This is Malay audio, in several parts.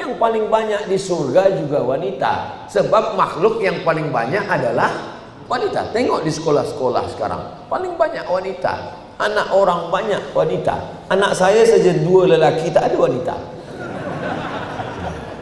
yang paling banyak di surga juga wanita. Sebab makhluk yang paling banyak adalah wanita. Tengok di sekolah-sekolah sekarang, paling banyak wanita. Anak orang banyak wanita. Anak saya saja 2 lelaki, tak ada wanita.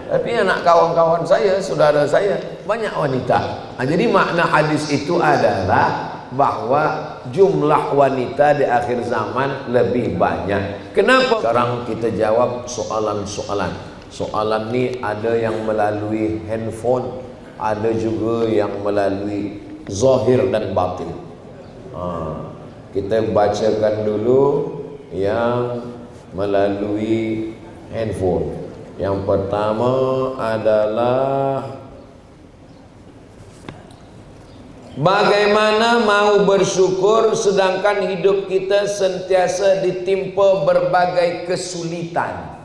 Tapi anak kawan-kawan saya, saudara saya, banyak wanita. Jadi makna hadis itu adalah bahwa jumlah wanita di akhir zaman lebih banyak. Kenapa? Sekarang kita jawab soalan-soalan. Soalan ni ada yang melalui handphone, ada juga yang melalui zahir dan batin. Kita bacakan dulu yang melalui handphone. Yang pertama adalah, bagaimana mau bersyukur sedangkan hidup kita sentiasa ditimpa berbagai kesulitan?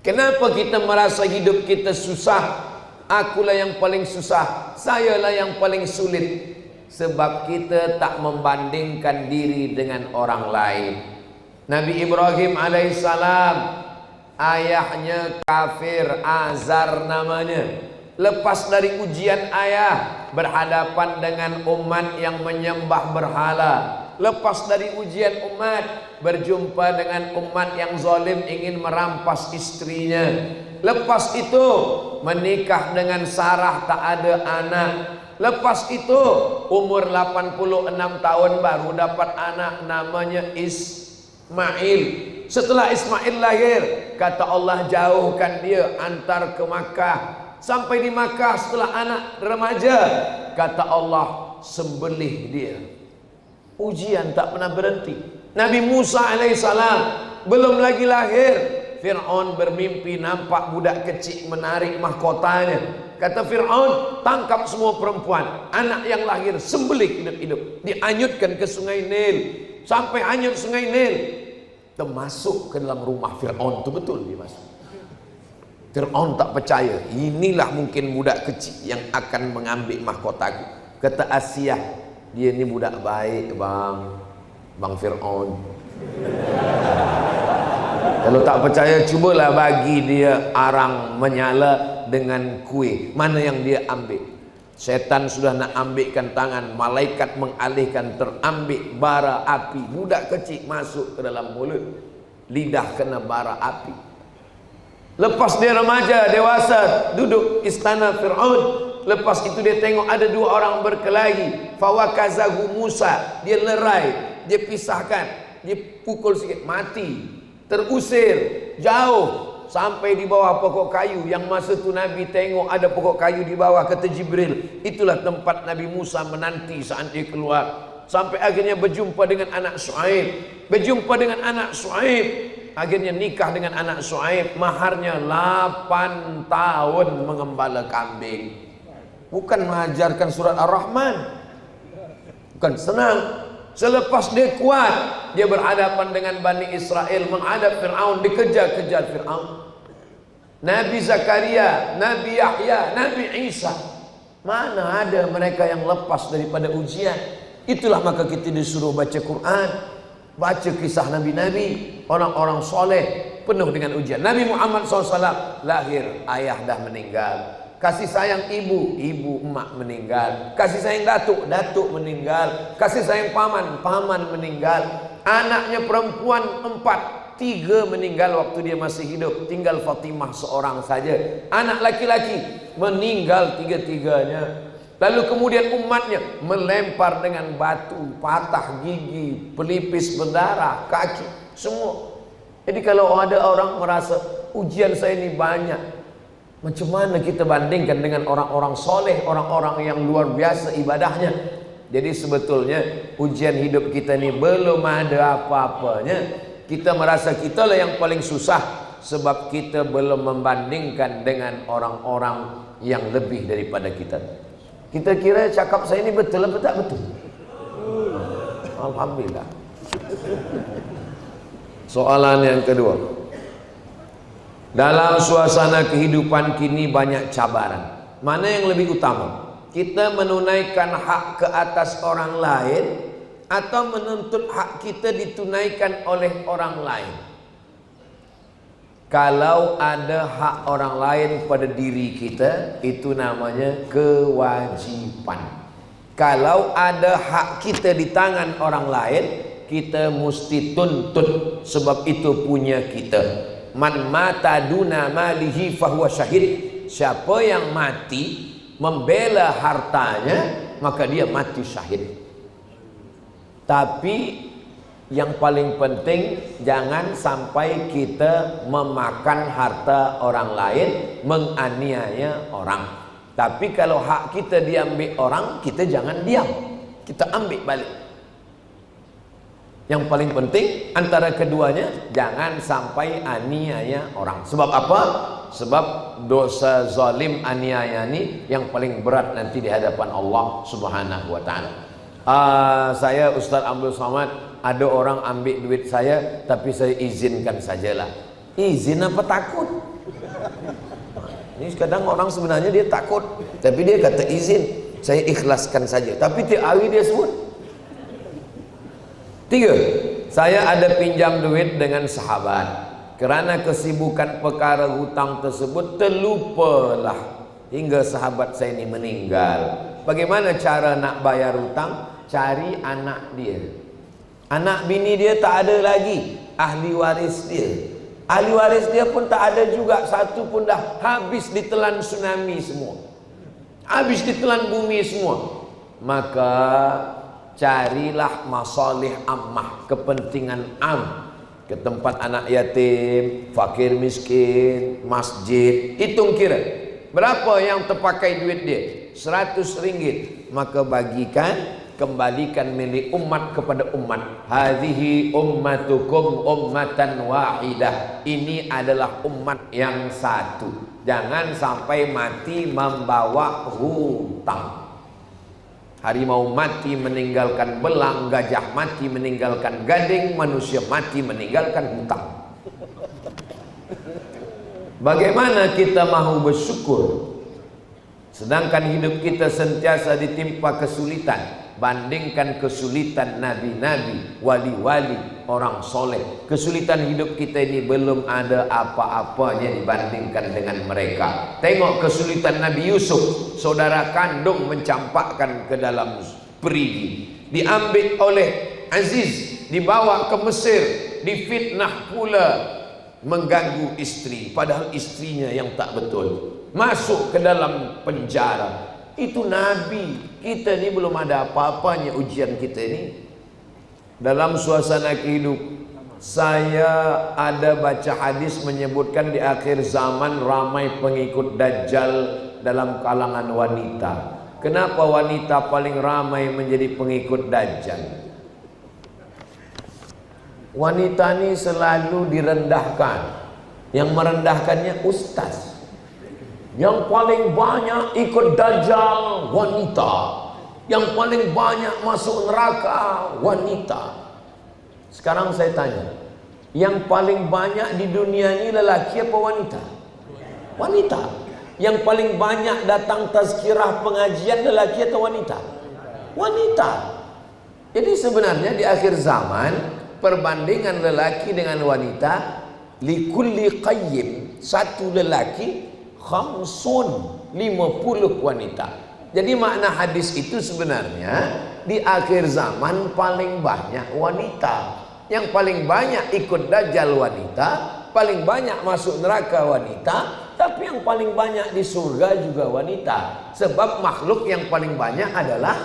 Kenapa kita merasa hidup kita susah? Akulah yang paling susah, sayalah yang paling sulit. Sebab kita tak membandingkan diri dengan orang lain. Nabi Ibrahim alaihissalam, ayahnya kafir, Azar namanya. Lepas dari ujian ayah, berhadapan dengan umat yang menyembah berhala. Lepas dari ujian umat, berjumpa dengan umat yang zalim ingin merampas istrinya. Lepas itu menikah dengan Sarah, tak ada anak. Lepas itu umur 86 tahun baru dapat anak namanya Ismail. Setelah Ismail lahir, kata Allah jauhkan dia, antar ke Makkah. Sampai di Makkah setelah anak remaja, kata Allah sembelih dia. Ujian tak pernah berhenti. Nabi Musa alaihissalam belum lagi lahir, Fir'aun bermimpi nampak budak kecil menarik mahkotanya. Kata Fir'aun, tangkap semua perempuan, anak yang lahir sembelih hidup-hidup, dianyutkan ke sungai Nil. Sampai hanyut sungai Nil, termasuk ke dalam rumah Fir'aun. Itu betul dia masuk. Fir'aun tak percaya, inilah mungkin budak kecil yang akan mengambil mahkotaku. Kata Asiyah, dia ni budak baik bang Fir'aun. Kalau tak percaya, cubalah bagi dia arang menyala dengan kuih. Mana yang dia ambil? Setan sudah nak ambilkan tangan, malaikat mengalihkan, terambil bara api. Budak kecil masuk ke dalam mulut, lidah kena bara api. Lepas dia remaja, dewasa, duduk istana Fir'aun. Lepas itu dia tengok ada 2 orang berkelahi. Fawakazahu Musa, dia lerai, dia pisahkan, dia pukul sikit, mati. Terusir jauh sampai di bawah pokok kayu. Yang masa tu Nabi tengok ada pokok kayu di bawah, kata Jibril, itulah tempat Nabi Musa menanti saat dia keluar. Sampai akhirnya berjumpa dengan anak Shu'aib. Berjumpa dengan anak Shu'aib, akhirnya nikah dengan anak Shu'aib. Maharnya 8 tahun mengembala kambing. Bukan mengajarkan surat Ar-Rahman, bukan senang. Selepas dia kuat, dia berhadapan dengan Bani Israel, menghadap Fir'aun, dikejar-kejar Fir'aun. Nabi Zakaria, Nabi Yahya, Nabi Isa, mana ada mereka yang lepas daripada ujian. Itulah maka kita disuruh baca Quran, baca kisah Nabi-Nabi, orang-orang soleh, penuh dengan ujian. Nabi Muhammad SAW lahir, ayah dah meninggal. Kasih sayang ibu, emak meninggal. Kasih sayang datuk meninggal. Kasih sayang paman meninggal. Anaknya perempuan 4, 3 meninggal waktu dia masih hidup. Tinggal Fatimah seorang saja. Anak laki-laki meninggal 3-3-nya. Lalu kemudian umatnya melempar dengan batu, patah gigi, pelipis berdarah, kaki, semua. Jadi kalau ada orang merasa ujian saya ini banyak, macam mana kita bandingkan dengan orang-orang soleh, orang-orang yang luar biasa ibadahnya? Jadi sebetulnya ujian hidup kita ni belum ada apa-apanya. Kita merasa kita lah yang paling susah sebab kita belum membandingkan dengan orang-orang yang lebih daripada kita. Kita kira cakap saya ni betul apa tak betul? Alhamdulillah. Soalan yang kedua, dalam suasana kehidupan kini banyak cabaran. Mana yang lebih utama? Kita menunaikan hak ke atas orang lain atau menuntut hak kita ditunaikan oleh orang lain? Kalau ada hak orang lain pada diri kita, itu namanya kewajiban. Kalau ada hak kita di tangan orang lain, kita mesti tuntut, sebab itu punya kita. Man mata duna malihi fahuwa syahid. Siapa yang mati membela hartanya, maka dia mati syahid. Tapi yang paling penting, jangan sampai kita memakan harta orang lain, menganiaya orang. Tapi kalau hak kita diambil orang, kita jangan diam, kita ambil balik. Yang paling penting antara keduanya, jangan sampai aniaya orang. Sebab apa? Sebab dosa zalim aniaya ini yang paling berat nanti di hadapan Allah Subhanahu wa taala. Saya Ustaz Abdul Somad, ada orang ambil duit saya, tapi saya izinkan sajalah. Izin apa takut? Ini kadang orang sebenarnya dia takut, tapi dia kata izin, saya ikhlaskan saja. Tapi tiap hari dia sebut. 3. Saya ada pinjam duit dengan sahabat. Kerana kesibukan perkara hutang tersebut, terlupalah hingga sahabat saya ini meninggal. Bagaimana cara nak bayar hutang? Cari anak dia. Anak bini dia tak ada lagi, ahli waris dia. Ahli waris dia pun tak ada juga, satu pun dah habis ditelan tsunami semua, habis ditelan bumi semua. Maka carilah masalih ammah, kepentingan am, ke tempat anak yatim, fakir miskin, masjid. Hitung kira berapa yang terpakai duit dia, 100 ringgit, maka bagikan, kembalikan milik umat kepada umat. Hadhihi ummatukum ummatan wahidah. Ini adalah umat yang satu. Jangan sampai mati membawa hutang. Harimau mati meninggalkan belang, gajah mati meninggalkan gading, manusia mati meninggalkan hutang. Bagaimana kita mahu bersyukur sedangkan hidup kita sentiasa ditimpa kesulitan? Bandingkan kesulitan nabi-nabi, wali-wali, orang soleh. Kesulitan hidup kita ini belum ada apa-apanya dibandingkan dengan mereka. Tengok kesulitan Nabi Yusuf, saudara kandung mencampakkan ke dalam perigi, diambil oleh Aziz, dibawa ke Mesir, difitnah pula, mengganggu istri, padahal istrinya yang tak betul, masuk ke dalam penjara. Itu Nabi. Kita ni belum ada apa-apanya ujian kita ni. Dalam suasana hidup, saya ada baca hadis menyebutkan di akhir zaman ramai pengikut Dajjal dalam kalangan wanita. Kenapa wanita paling ramai menjadi pengikut Dajjal? Wanita ni selalu direndahkan. Yang merendahkannya ustaz. Yang paling banyak ikut Dajjal wanita, yang paling banyak masuk neraka wanita. Sekarang saya tanya, yang paling banyak di dunia ini lelaki apa wanita? Wanita. Yang paling banyak datang tazkirah pengajian lelaki atau wanita? Wanita. Jadi sebenarnya di akhir zaman, perbandingan lelaki dengan wanita, likulli qayyim, satu lelaki khamsun, 50 wanita. Jadi makna hadis itu sebenarnya di akhir zaman paling banyak wanita. Yang paling banyak ikut Dajjal wanita, paling banyak masuk neraka wanita, tapi yang paling banyak di surga juga wanita. Sebab makhluk yang paling banyak adalah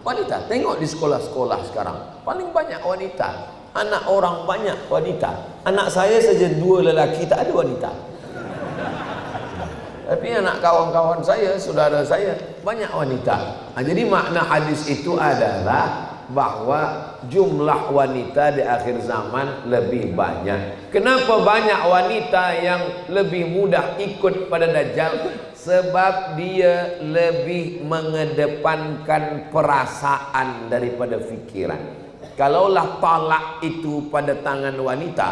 wanita. Tengok di sekolah-sekolah sekarang, paling banyak wanita. Anak orang banyak wanita. Anak saya saja 2 lelaki, tak ada wanita. Tapi anak kawan-kawan saya, saudara saya, banyak wanita. Jadi makna hadis itu adalah bahwa jumlah wanita di akhir zaman lebih banyak. Kenapa banyak wanita yang lebih mudah ikut pada Dajjal? Sebab dia lebih mengedepankan perasaan daripada fikiran. Kalaulah talak itu pada tangan wanita,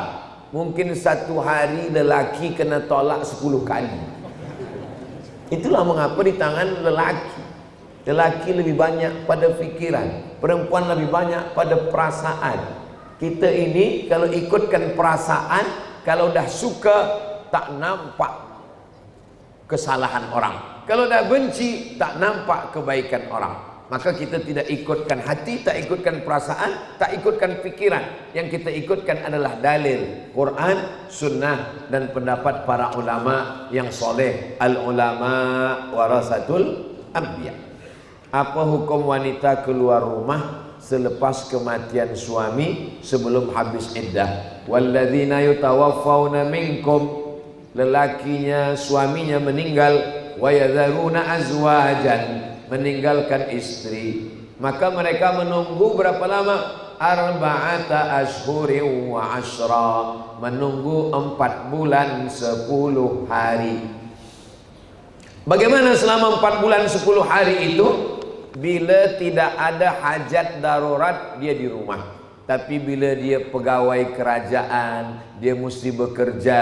mungkin satu hari lelaki kena tolak 10 kali. Itulah mengapa di tangan lelaki, lelaki lebih banyak pada fikiran, perempuan lebih banyak pada perasaan. Kita ini kalau ikutkan perasaan, kalau dah suka tak nampak kesalahan orang. Kalau dah benci, tak nampak kebaikan orang. Maka kita tidak ikutkan hati, tak ikutkan perasaan, tak ikutkan pikiran. Yang kita ikutkan adalah dalil Quran, sunnah, dan pendapat para ulama yang soleh. Al ulama warasatul anbiya. Apa hukum wanita keluar rumah selepas kematian suami sebelum habis iddah? Walladzina yutawaffawna minkum, lelakinya suaminya meninggal, wa yadharuna azwajan, meninggalkan istri, maka mereka menunggu berapa lama? Arba'ata ashhurin wa ashra, menunggu 4 bulan 10 hari. Bagaimana selama 4 bulan 10 hari itu? Bila tidak ada hajat darurat, dia di rumah. Tapi bila dia pegawai kerajaan, dia mesti bekerja,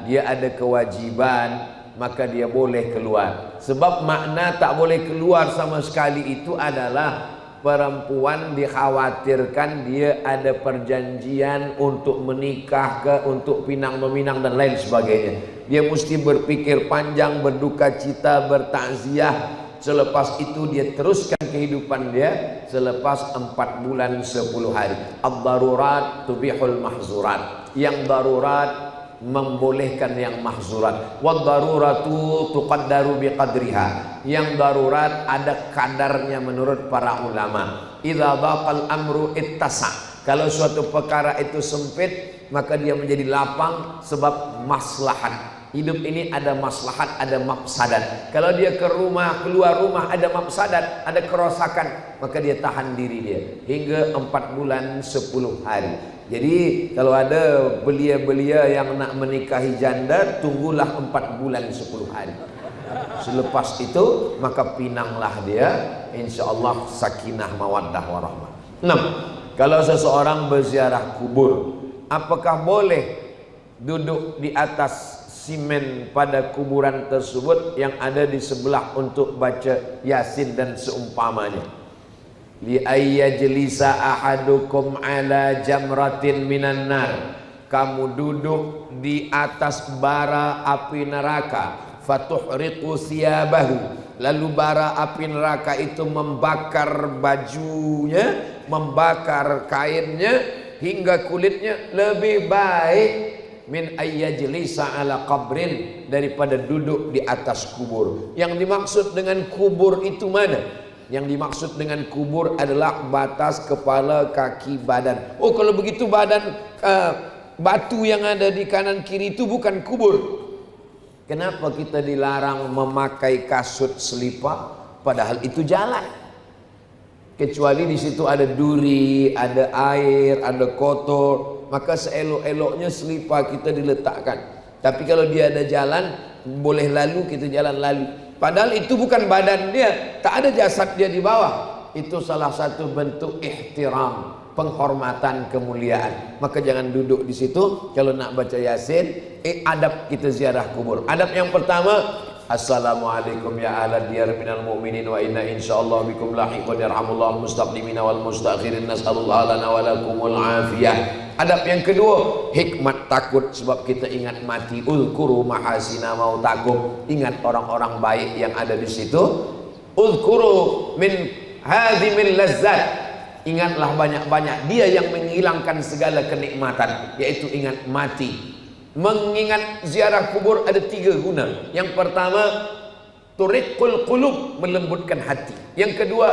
dia ada kewajiban, maka dia boleh keluar. Sebab makna tak boleh keluar sama sekali itu adalah perempuan dikhawatirkan dia ada perjanjian untuk menikah ke, untuk pinang meminang dan lain sebagainya. Dia mesti berpikir panjang, berduka cita, bertakziah. Selepas itu dia teruskan kehidupan dia selepas 4 bulan 10 hari. Ad-darurat tubihul mahzurat. Yang darurat membolehkan yang mahzurat. Wad-daruratu tuqaddaru biqadriha. Yang darurat ada kadarnya menurut para ulama. Idza daqal amru ittasa. Kalau suatu perkara itu sempit, maka dia menjadi lapang sebab maslahat. Hidup ini ada maslahat, ada mafsadat. Kalau dia ke rumah, keluar rumah ada mafsadat, ada kerosakan, maka dia tahan diri dia hingga 4 bulan 10 hari. Jadi kalau ada belia-belia yang nak menikahi janda, tunggulah 4 bulan 10 hari. Selepas itu maka pinanglah dia, insya-Allah sakinah mawaddah warahmah. 6. Kalau seseorang berziarah kubur, apakah boleh duduk di atas simen pada kuburan tersebut yang ada di sebelah untuk baca Yasin dan seumpamanya? Li ayyajlisa ahadukum ala jamratin minan nar, kamu duduk di atas bara api neraka, fatuhriqu siyabahu, lalu bara api neraka itu membakar bajunya, membakar kainnya hingga kulitnya. Lebih baik min ayyajlisa ala qabrin, daripada duduk di atas kubur. Yang dimaksud dengan kubur itu mana? Yang dimaksud dengan kubur adalah batas kepala, kaki, badan. Oh, kalau begitu badan batu yang ada di kanan kiri itu bukan kubur. Kenapa kita dilarang memakai kasut selipar padahal itu jalan? Kecuali di situ ada duri, ada air, ada kotor, maka seelok-eloknya selipar kita diletakkan. Tapi kalau dia ada jalan, boleh lalu, kita jalan lalu. Padahal itu bukan badan dia, tak ada jasad dia di bawah. Itu salah satu bentuk ihtiram, penghormatan, kemuliaan. Maka jangan duduk di situ. Kalau nak baca Yasin, adab kita ziarah kubur. Adab yang pertama, assalamualaikum ya ala diyar minal mu'minin wa inna insyaallah bikum lahiqun yarhamullahu mustaqdimina wal mustakhirin nas'alullah lana wa lakumul afiyah. Adab yang kedua, hikmat takut, sebab kita ingat mati. Uzkuru mahasina mautakum, ingat orang-orang baik yang ada di situ. Uzkuru min hadhimil lazzat, ingatlah banyak-banyak dia yang menghilangkan segala kenikmatan, yaitu ingat mati. Mengingat ziarah kubur ada 3 guna. Yang pertama, turiqul qulub, melembutkan hati. Yang kedua,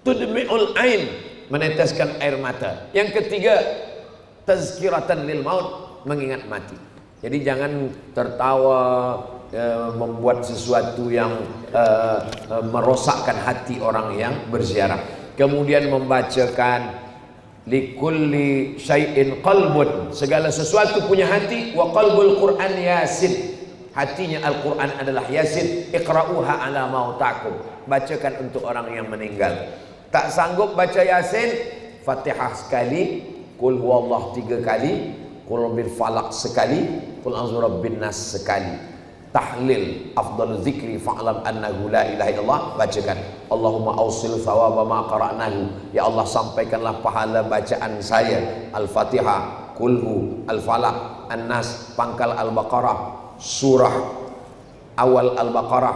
tudmi'ul ain, meneteskan air mata. Yang ketiga, tazkiratan lil maut, mengingat mati. Jadi jangan tertawa, membuat sesuatu yang merosakkan hati orang yang berziarah. Kemudian membacakan likulli syai'in qalbun, segala sesuatu punya hati. Wa qalbul Qur'an Yasin, hatinya Al-Quran adalah Yasin. Iqra'uha ala mautakum, bacakan untuk orang yang meninggal. Tak sanggup baca Yasin, Fatihah sekali, Qul huwallah 3 kali, Qul bil falaq sekali, Qul a'udzu birabbin nas sekali. Tahlil afdal zikri fa'lam annahu la ilaha illallah, bacakan. Allahumma awsil thawaba ma qara'nahu, ya Allah sampaikanlah pahala bacaan saya Al-Fatihah, Qulhu, Al-Falaq, An-Nas, pangkal Al-Baqarah, surah awal Al-Baqarah,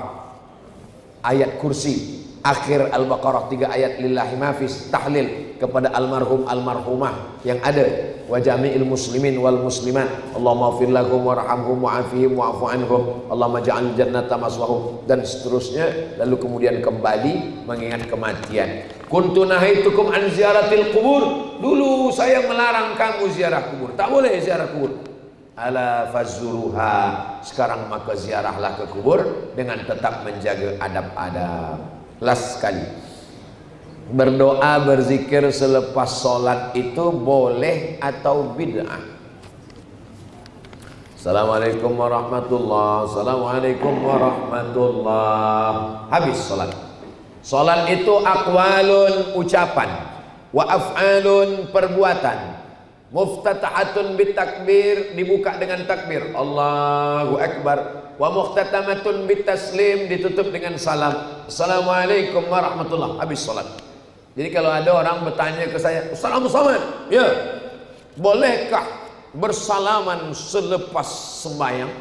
ayat kursi, akhir Al-Baqarah 3 ayat lillahi mafis, tahlil kepada almarhum almarhumah yang ada, wa jami'il muslimin wal muslimat, Allahumma ighfir lahum warhamhum wa'afihim wa'fu anhum, Allahumma ja'al jannata maswahum, dan seterusnya. Lalu kemudian kembali mengingat kematian. Kuntu nahaitukum an ziaratil kubur, dulu saya melarang kamu ziarah kubur, tak boleh ziarah kubur. Ala fazuruha, sekarang maka ziarahlah ke kubur dengan tetap menjaga adab-adab. Last sekali, berdoa berzikir selepas sholat itu boleh atau bid'ah? Assalamualaikum warahmatullahi, assalamualaikum warahmatullahi. Habis sholat. Sholat itu aqwalun, ucapan, wa af'alun, perbuatan. Muftatahatun bitakbir, dibuka dengan takbir Allahu Akbar, wa muhtatamatun bitaslim, ditutup dengan salam, assalamualaikum warahmatullahi, habis sholat. Jadi kalau ada orang bertanya ke saya, Ustaz, ya, bolehkah bersalaman selepas sembahyang?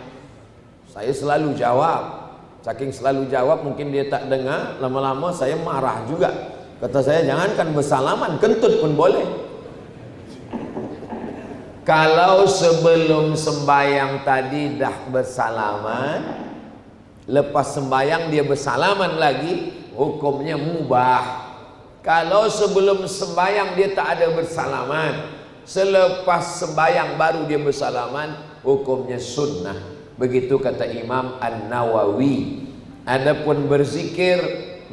Saya selalu jawab. Saking selalu jawab mungkin dia tak dengar, lama-lama saya marah juga. Kata saya, jangankan bersalaman, kentut pun boleh. Kalau sebelum sembahyang tadi dah bersalaman, lepas sembahyang dia bersalaman lagi, hukumnya mubah. Kalau sebelum sembahyang dia tak ada bersalaman, selepas sembahyang baru dia bersalaman, hukumnya sunnah. Begitu kata Imam An-Nawawi. Adapun berzikir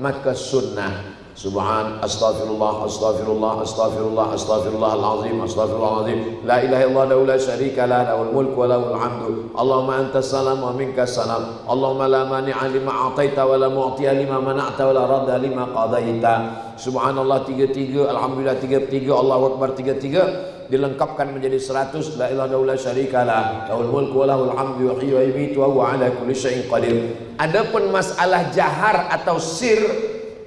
maka sunnah. Subhan, astaghfirullah, astaghfirullah, astaghfirullah, astaghfirullahalazim, astaghfirullahalazim. La ilaha illallah la syarika lah, lahul mulku wa lahul hamdu. Allahumma antas salam wa minkas salam. Allahumma la mani'a lima a'taita wa la mu'tiya lima mana'ta wa la radda lima qadaita. Subhanallah 33, alhamdulillah 33, Allahu akbar 33. Dilengkapkan menjadi 100. La ilaha illallah la syarika lah, lahul mulku wa lahul hamdu, yuhyi wa yumiitu wa huwa ala kulli syai'in qadir. Adapun masalah jahar atau sir,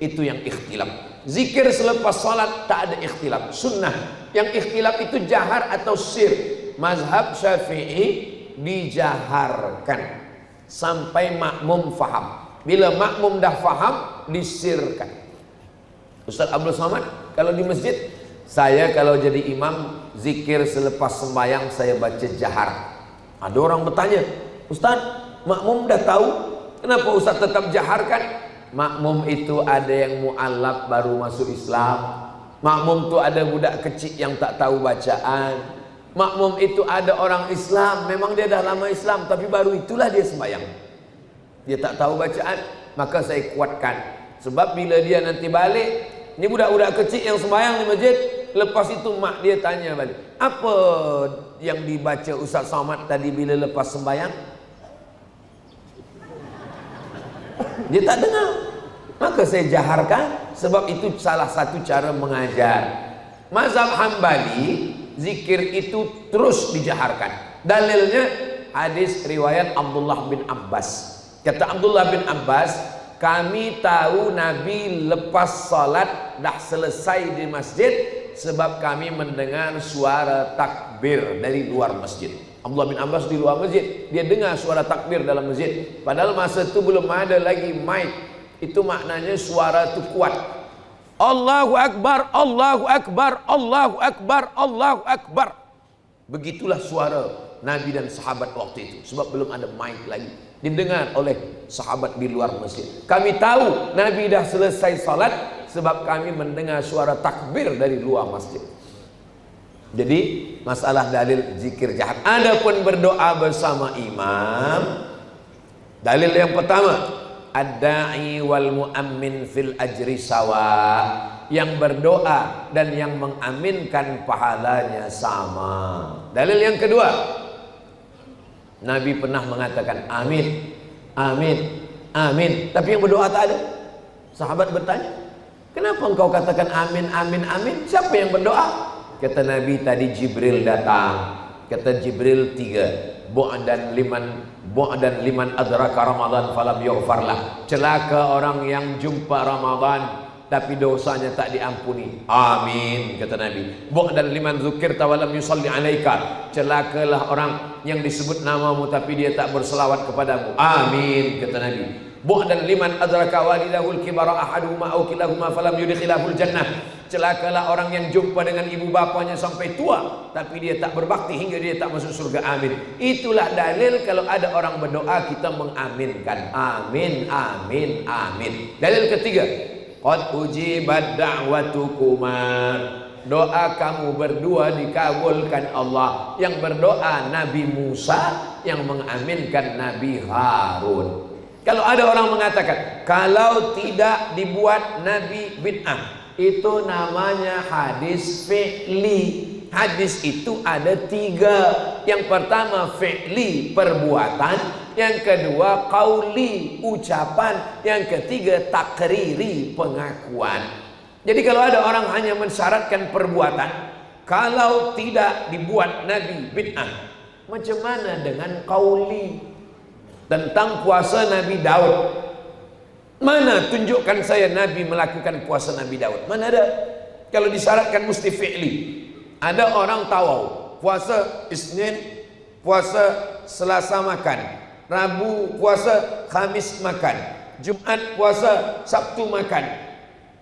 itu yang ikhtilaf. Zikir selepas salat tak ada ikhtilaf, sunnah. Yang ikhtilaf itu jahar atau sir. Mazhab Syafi'i dijaharkan sampai makmum faham. Bila makmum dah faham, disirkan. Ustaz Abdul Somad, kalau di masjid, saya kalau jadi imam zikir selepas sembahyang saya baca jahar. Ada orang bertanya, Ustaz, makmum dah tahu, kenapa Ustaz tetap jaharkan? Makmum itu ada yang mu'alaf baru masuk Islam. Makmum itu ada budak kecil yang tak tahu bacaan. Makmum itu ada orang Islam, memang dia dah lama Islam, tapi baru itulah dia sembahyang. Dia tak tahu bacaan, maka saya kuatkan. Sebab bila dia nanti balik, ini budak-budak kecil yang sembahyang di masjid, lepas itu mak dia tanya balik, apa yang dibaca Ustaz Somad tadi bila lepas sembahyang? Dia tak dengar. Maka saya jaharkan, sebab itu salah satu cara mengajar. Mazhab Hambali, zikir itu terus dijaharkan. Dalilnya hadis riwayat Abdullah bin Abbas. Kata Abdullah bin Abbas, kami tahu Nabi lepas salat dah selesai di masjid sebab kami mendengar suara takbir dari luar masjid. Abdullah bin Abbas di luar masjid, dia dengar suara takbir dalam masjid. Padahal masa itu belum ada lagi mic. Itu maknanya suara itu kuat. Allahu Akbar, Allahu Akbar, Allahu Akbar, Allahu Akbar. Begitulah suara Nabi dan sahabat waktu itu. Sebab belum ada mic lagi, didengar oleh sahabat di luar masjid. Kami tahu Nabi dah selesai salat sebab kami mendengar suara takbir dari luar masjid. Jadi masalah dalil zikir jahat. Adapun berdoa bersama imam, dalil yang pertama, ad-da'i wal mu'ammin fil ajri sawa. Yang berdoa dan yang mengaminkan pahalanya sama. Dalil yang kedua, Nabi pernah mengatakan amin, amin, amin, tapi yang berdoa tak ada. Sahabat bertanya, kenapa engkau katakan amin, amin, amin? Siapa yang berdoa? Kata Nabi, tadi Jibril datang. Kata Jibril 3, bu'dan liman adraka Ramadan falam yughfarlah. Celaka orang yang jumpa Ramadan tapi dosanya tak diampuni. Amin, kata Nabi. Bu'dan liman dzukirta wa lam yusalli alaika. Celakalah orang yang disebut namamu tapi dia tak berselawat kepadamu. Amin, kata Nabi. Bu'dan liman adraka walidahul kibara ahaduhuma aw kilahuma falam yudkhilahul jannah. Celakalah orang yang jumpa dengan ibu bapanya sampai tua tapi dia tak berbakti hingga dia tak masuk surga. Amin. Itulah dalil kalau ada orang berdoa kita mengaminkan. Amin, amin, amin. Dalil ketiga, qad ujibat da'watukuma. Doa kamu berdua dikabulkan Allah. Yang berdoa Nabi Musa, yang mengaminkan Nabi Harun. Kalau ada orang mengatakan kalau tidak dibuat Nabi bid'ah, itu namanya hadis fi'li. Hadis itu ada 3. Yang pertama fi'li, perbuatan. Yang kedua qauli, ucapan. Yang ketiga takriri, pengakuan. Jadi kalau ada orang hanya mensyaratkan perbuatan, kalau tidak dibuat Nabi bid'ah, macam mana dengan qauli? Tentang puasa Nabi Daud, mana tunjukkan saya Nabi melakukan puasa Nabi Daud? Mana ada? Kalau disyaratkan mesti fi'li. Ada orang tawau, puasa Isnin, puasa Selasa makan, Rabu puasa, Khamis makan, Jumat puasa, Sabtu makan.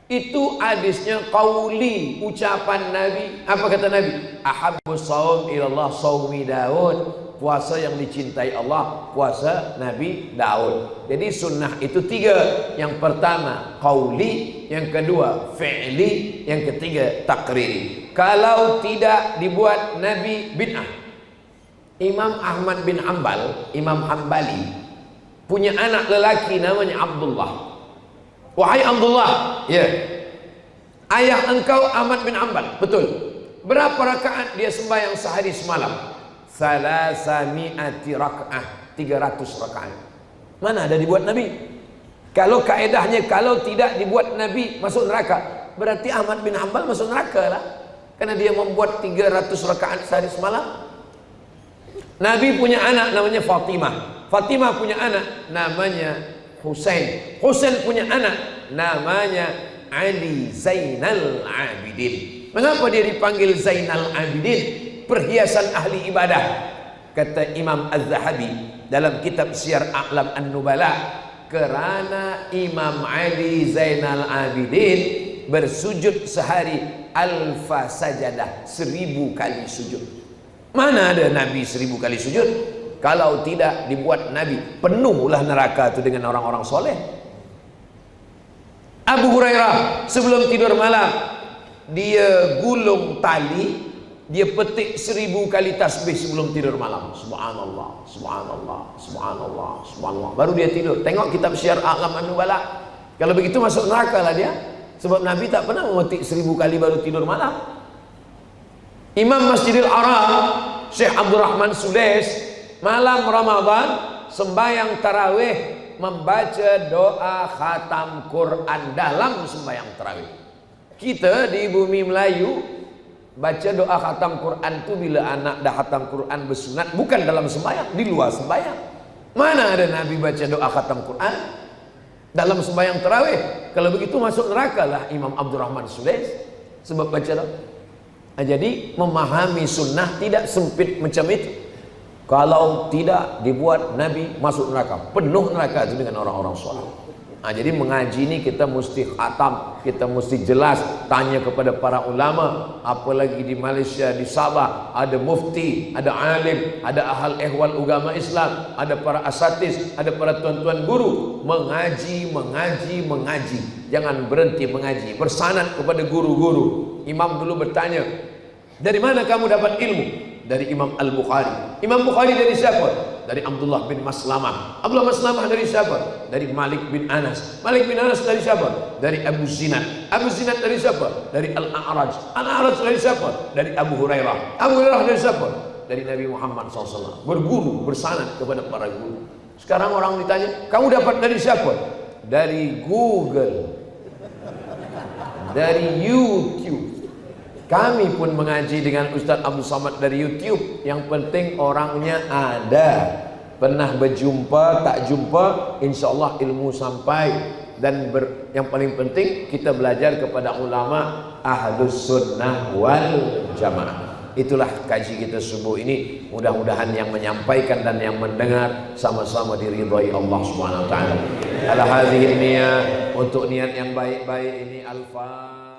Itu hadisnya qauli, ucapan Nabi. Apa kata Nabi? Ahabbus shaum ilallah shaumi Daud. Puasa yang dicintai Allah, puasa Nabi Daud. Jadi sunnah itu 3. Yang pertama qauli, yang kedua fi'li, yang ketiga takriri. Kalau tidak dibuat Nabi bid'ah. Imam Ahmad bin Hanbal, Imam Hambali, punya anak lelaki namanya Abdullah. Wahai Abdullah, ya, ayah engkau Ahmad bin Hanbal, betul. Berapa rakaat dia sembahyang sehari semalam? Salasami'ati raka'ah, 300 rakaat. Mana ada dibuat Nabi? Kalau kaedahnya kalau tidak dibuat Nabi masuk neraka, berarti Ahmad bin Hanbal masuk neraka lah, karena dia membuat 300 rakaat sehari semalam. Nabi punya anak namanya Fatimah. Fatimah punya anak namanya Husain. Husain punya anak namanya Ali Zainal Abidin. Mengapa dia dipanggil Zainal Abidin? Perhiasan ahli ibadah. Kata Imam Az-Zahabi dalam kitab Syiar A'lam An-Nubala, kerana Imam Ali Zainal Abidin bersujud sehari alfa sajadah, 1000 kali sujud. Mana ada Nabi 1000 kali sujud? Kalau tidak dibuat Nabi, penuhlah neraka itu dengan orang-orang soleh. Abu Hurairah sebelum tidur malam dia gulung tali, dia petik 1000 kali tasbih sebelum tidur malam. Subhanallah, subhanallah, subhanallah, subhanallah. Baru dia tidur. Tengok kitab Syiar A'lam An-Nubala. Kalau begitu masuk neraka lah dia. Sebab Nabi tak pernah memetik 1000 kali baru tidur malam. Imam Masjidil Haram, Syekh Abdurrahman Sudais, malam Ramadan sembahyang tarawih membaca doa khatam Quran dalam sembahyang tarawih. Kita di bumi Melayu baca doa khatam Quran itu bila anak dah khatam Quran bersunat, bukan dalam sembahyang, di luar sembahyang. Mana ada Nabi baca doa khatam Quran dalam sembahyang tarawih? Kalau begitu masuk neraka lah Imam Abdurrahman Sudais sebab baca doa. Jadi memahami sunnah tidak sempit macam itu. Kalau tidak dibuat Nabi masuk neraka, penuh neraka itu dengan orang-orang soleh. Jadi mengaji ini kita mesti khatam, kita mesti jelas, tanya kepada para ulama. Apalagi di Malaysia, di Sabah ada mufti, ada alim, ada ahal ehwal agama Islam, ada para asatis, ada para tuan-tuan guru. Mengaji, mengaji, mengaji. Jangan berhenti mengaji, bersanad kepada guru-guru. Imam dulu bertanya, dari mana kamu dapat ilmu? Dari Imam Al-Bukhari. Imam Bukhari dari siapa? Dari Abdullah bin Maslamah. Abdullah Maslamah dari siapa? Dari Malik bin Anas. Malik bin Anas dari siapa? Dari Abu Zinad. Abu Zinad dari siapa? Dari Al-A'raj. Al-A'raj dari siapa? Dari Abu Hurairah. Abu Hurairah dari siapa? Dari Nabi Muhammad SAW. Berguru, bersanad kepada para guru. Sekarang orang ditanya, kamu dapat dari siapa? Dari Google, dari YouTube. Kami pun mengaji dengan Ustaz Abdul Samad dari YouTube. Yang penting orangnya ada. Pernah berjumpa, tak jumpa, insya Allah ilmu sampai. dan yang paling penting kita belajar kepada ulama ahlus sunnah wal jamaah. Itulah kaji kita subuh ini. Mudah-mudahan yang menyampaikan dan yang mendengar sama-sama diridhai Allah Subhanahu wa taala. Ala hadhihi niyah, untuk niat yang baik-baik ini, al-Fatihah.